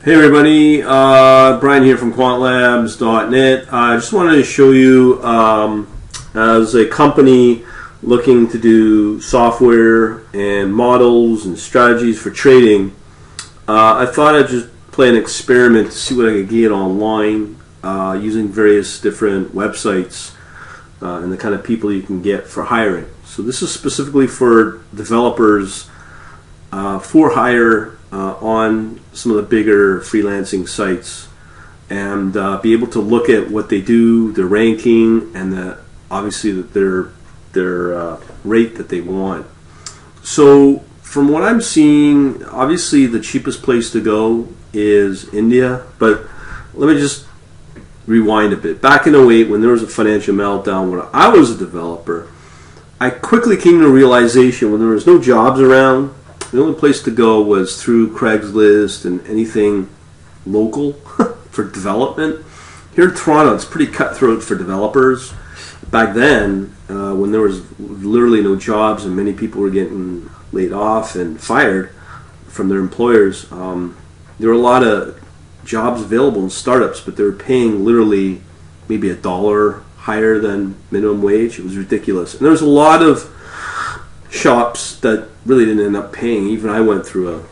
Hey everybody, Brian here from quantlabs.net. I just wanted to show you as a company looking to do software and models and strategies for trading, I thought I'd just play an experiment to see what I could get online using various different websites and the kind of people you can get for hiring. So this is specifically for developers for hire on some of the bigger freelancing sites, and be able to look at what they do, their ranking, and obviously their rate that they want. So from what I'm seeing, obviously the cheapest place to go is India, but let me just rewind a bit. Back in '08, when there was a financial meltdown, when I was a developer, I quickly came to the realization when there was no jobs around, the only place to go was through Craigslist and anything local for development. Here in Toronto, it's pretty cutthroat for developers. Back then, when there was literally no jobs and many people were getting laid off and fired from their employers, there were a lot of jobs available in startups, but they were paying literally maybe $1 higher than minimum wage. It was ridiculous. And there was a lot of shops that really didn't end up paying. Even I went through a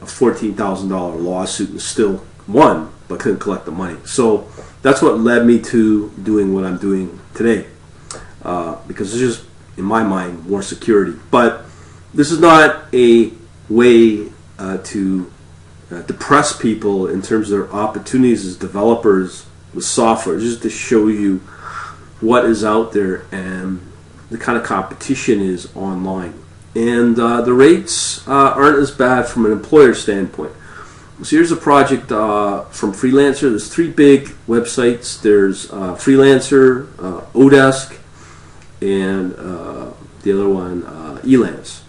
$14,000 lawsuit and still won, but couldn't collect the money. So that's what led me to doing what I'm doing today, because it's just, in my mind, more security. But this is not a way to depress people in terms of their opportunities as developers with software, just to show you what is out there and the kind of competition is online. And the rates aren't as bad from an employer standpoint. So here's a project from Freelancer. There's 3 big websites. There's Freelancer, Odesk, and the other one, Elance.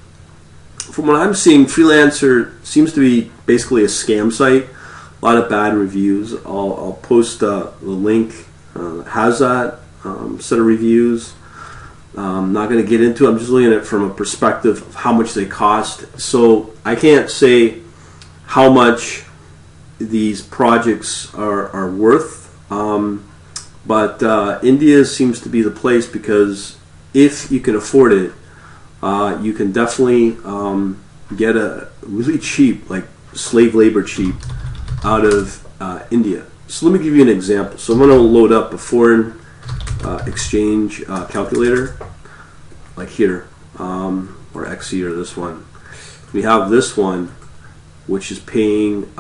From what I'm seeing, Freelancer seems to be basically a scam site. A lot of bad reviews. I'll post the link that has that set of reviews. I'm not going to get into it. I'm just looking at it from a perspective of how much they cost. So I can't say how much these projects are worth, but India seems to be the place, because if you can afford it, you can definitely get a really cheap, like slave labor cheap, out of India. So let me give you an example. So I'm going to load up a foreign exchange calculator, like here, or XE, or this one. We have this one, which is paying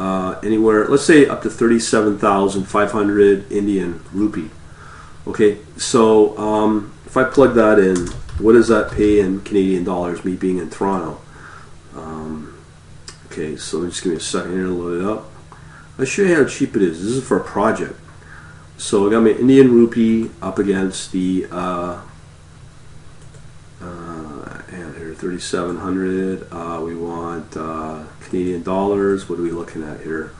anywhere, let's say up to 37,500 Indian rupee. Okay, so if I plug that in, what does that pay in Canadian dollars, me being in Toronto? Okay, so just give me a second here to load it up. I'll show you how cheap it is. This is for a project. So I got my Indian rupee up against the and here 3,700. We want Canadian dollars. What are we looking at here?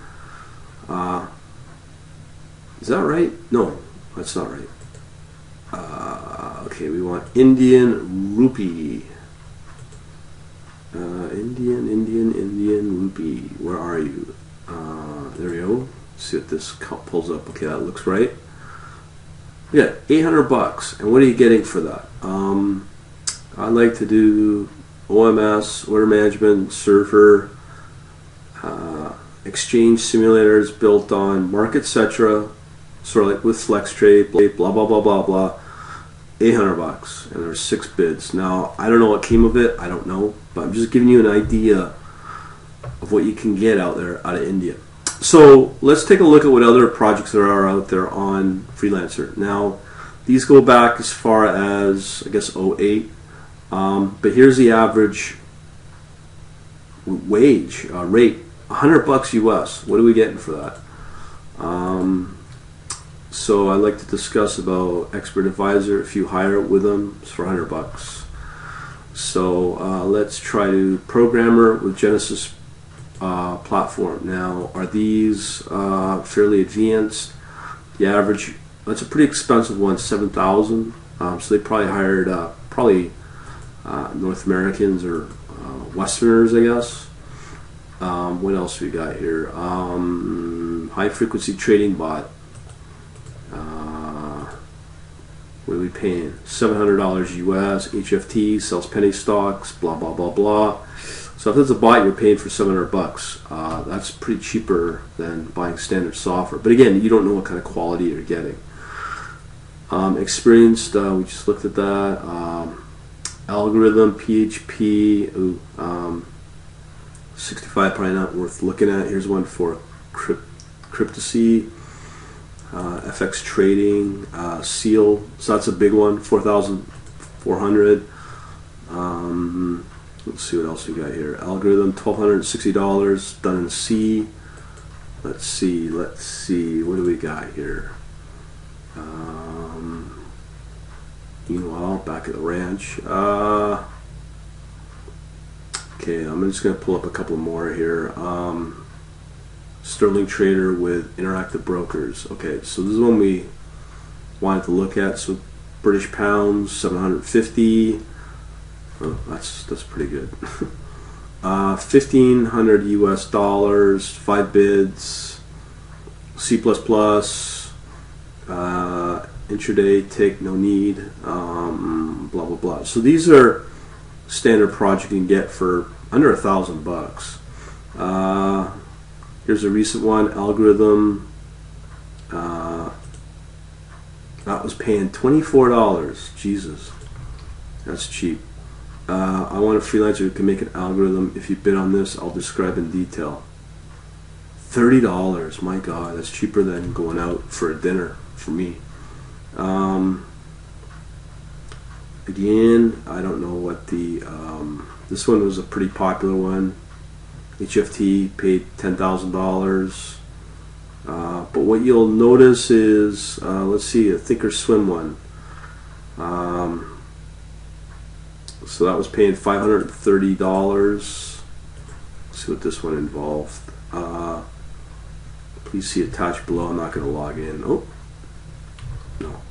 Is that right? No, that's not right. Okay, we want Indian rupee. Indian rupee. Where are you? There we go. See if this pulls up. Okay, that looks right. Yeah, $800. And what are you getting for that? I like to do OMS, order management, server, exchange simulators built on MarketCetra, sort of like with FlexTrade, blah blah blah blah blah. $800, and there's 6 bids. Now I don't know what came of it. I don't know, but I'm just giving you an idea of what you can get out there out of India. So let's take a look at what other projects there are out there on Freelancer. Now, these go back as far as, I guess, '08. But here's the average wage rate, $100 US. What are we getting for that? So I'd like to discuss about Expert Advisor. If you hire with them, it's for $100. So let's try to programmer with Genesis platform. Now, are these fairly advanced? The average, that's a pretty expensive one, $7,000. So they probably hired North Americans or Westerners, I guess. What else we got here? High frequency trading bot. What are we paying? $700 US. HFT sells penny stocks. Blah blah blah blah. So if it's a bot, you're paying for $700. That's pretty cheaper than buying standard software. But again, you don't know what kind of quality you're getting. Experienced. We just looked at that. Algorithm PHP. Ooh, 65 probably not worth looking at. Here's one for Cryptosy. FX trading, Seal, so that's a big one, 4,400. Let's see what else we got here. Algorithm, $1,260, done in C. Let's see, what do we got here? Meanwhile, back at the ranch. Okay, I'm just going to pull up a couple more here. Sterling Trader with Interactive Brokers. Okay, so this is one we wanted to look at. So British pounds, 750. Oh, that's pretty good. 1,500 US dollars, 5 bids, C++, intraday tick, no need, blah blah blah. So these are standard projects you can get for under $1,000. Here's a recent one, Algorithm. That was paying $24. Jesus, that's cheap. I want a freelancer who can make an algorithm. If you bid on this, I'll describe in detail. $30. My God, that's cheaper than going out for a dinner for me. Again, I don't know what the. This one was a pretty popular one. HFT paid $10,000. But what you'll notice is, let's see, a Thinkorswim one. So that was paying $530. Let's see what this one involved. Please see attached below. I'm not going to log in. Oh, no.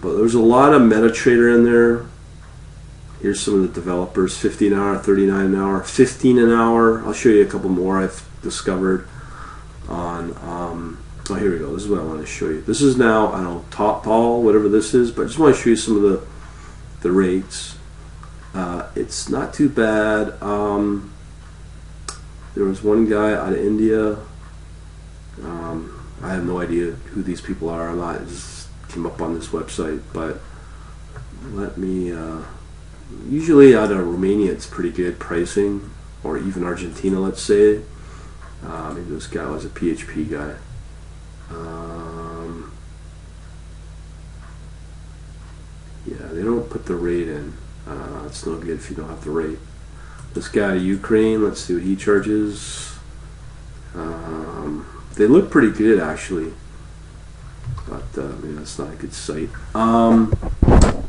But there's a lot of MetaTrader in there. Here's some of the developers. 50 an hour, 39 an hour, 15 an hour. I'll show you a couple more I've discovered on. Oh, here we go. This is what I want to show you. This is now, I don't know, tall, whatever this is, but I just want to show you some of the rates. It's not too bad. There was one guy out of India. I have no idea who these people are. I just came up on this website, but let me. Usually out of Romania, it's pretty good pricing, or even Argentina, let's say. Maybe this guy was a PHP guy. Yeah, they don't put the rate in. It's no good if you don't have the rate. This guy out of Ukraine, let's see what he charges. They look pretty good actually, but maybe that's not a good site.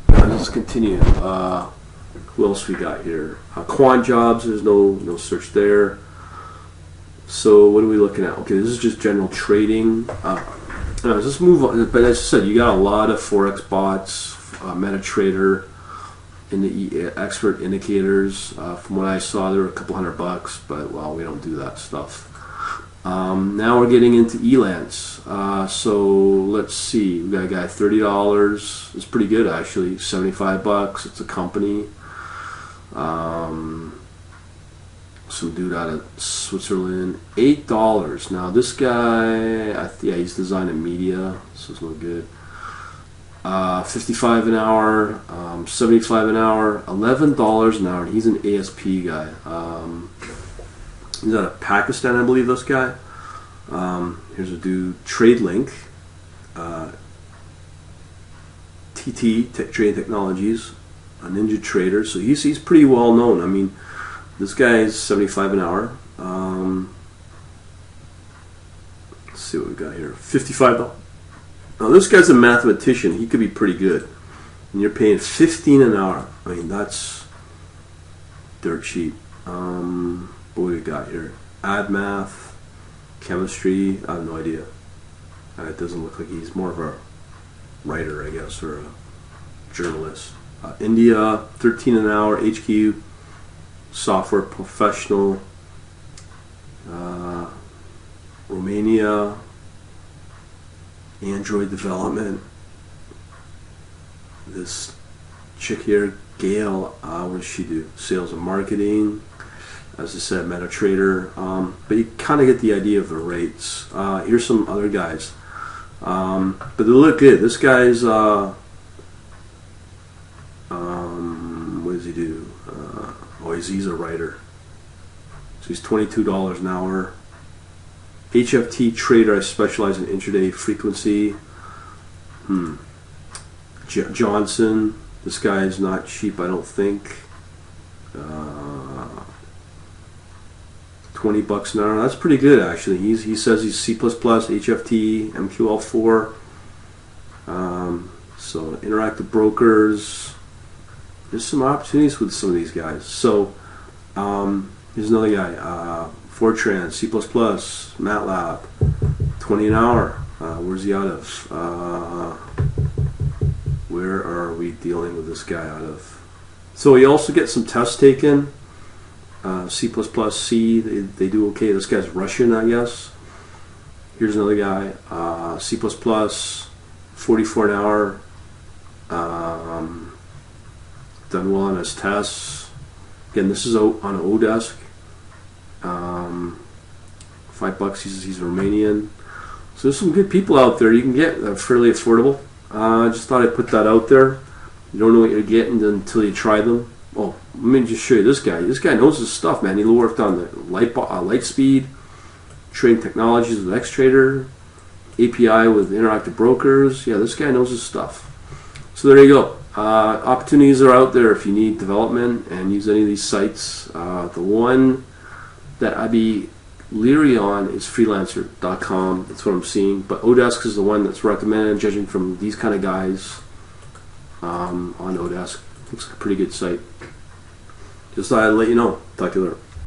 Let's continue. Who else we got here? Quant jobs. There's no search there. So what are we looking at? Okay, this is just general trading. Let's move on. But as I said, you got a lot of forex bots, MetaTrader, in the expert indicators. From what I saw, there were a couple $100, but well, we don't do that stuff. Now we're getting into Elance. So let's see. We got a guy $30. It's pretty good actually. $75. It's a company. Some dude out of Switzerland. $8. Now this guy, yeah, he's designing media, so it's no good. 55 an hour, 75 an hour, $11 an hour, and he's an ASP guy. He's out of Pakistan, I believe, this guy. Here's a dude, TradeLink, TT, Trading Technologies, a Ninja Trader, so he's pretty well known. I mean, this guy is 75 an hour. Let's see what we got here, $55. Now this guy's a mathematician. He could be pretty good. And you're paying 15 an hour. I mean, that's dirt cheap. What do we got here? Add math, chemistry. I have no idea. It doesn't look like he's more of a writer, I guess, or a journalist. India, 13 an hour. HQ, software professional, Romania, Android development. This chick here, Gail, what does she do? Sales and marketing. As I said, MetaTrader. But you kind of get the idea of the rates. Here's some other guys. But they look good. This guy's, what does he do? He's a writer. So he's $22 an hour. HFT trader, I specialize in intraday frequency. Johnson, this guy is not cheap, I don't think. $20 an hour. That's pretty good, actually. He says he's C++, HFT, MQL4. So interactive brokers. There's some opportunities with some of these guys. So here's another guy. Fortran, C++, MATLAB, 20 an hour. Where's he out of? Where are we dealing with this guy out of? So he also gets some tests taken. C++, C, they do okay. This guy's Russian, I guess. Here's another guy, C++, 44 an hour. Done well on his tests. Again, this is on Odesk. $5, he's Romanian. So there's some good people out there you can get that are fairly affordable. I just thought I'd put that out there. You don't know what you're getting until you try them. Oh, let me just show you this guy. This guy knows his stuff, man. He worked on the light speed, trading technologies with XTrader, API with interactive brokers. Yeah, this guy knows his stuff. So there you go. Opportunities are out there if you need development and use any of these sites. The one that I'd be leery on is freelancer.com. That's what I'm seeing. But Odesk is the one that's recommended, judging from these kind of guys on Odesk. Looks like a pretty good site. Just thought I'd let you know. Talk to you later.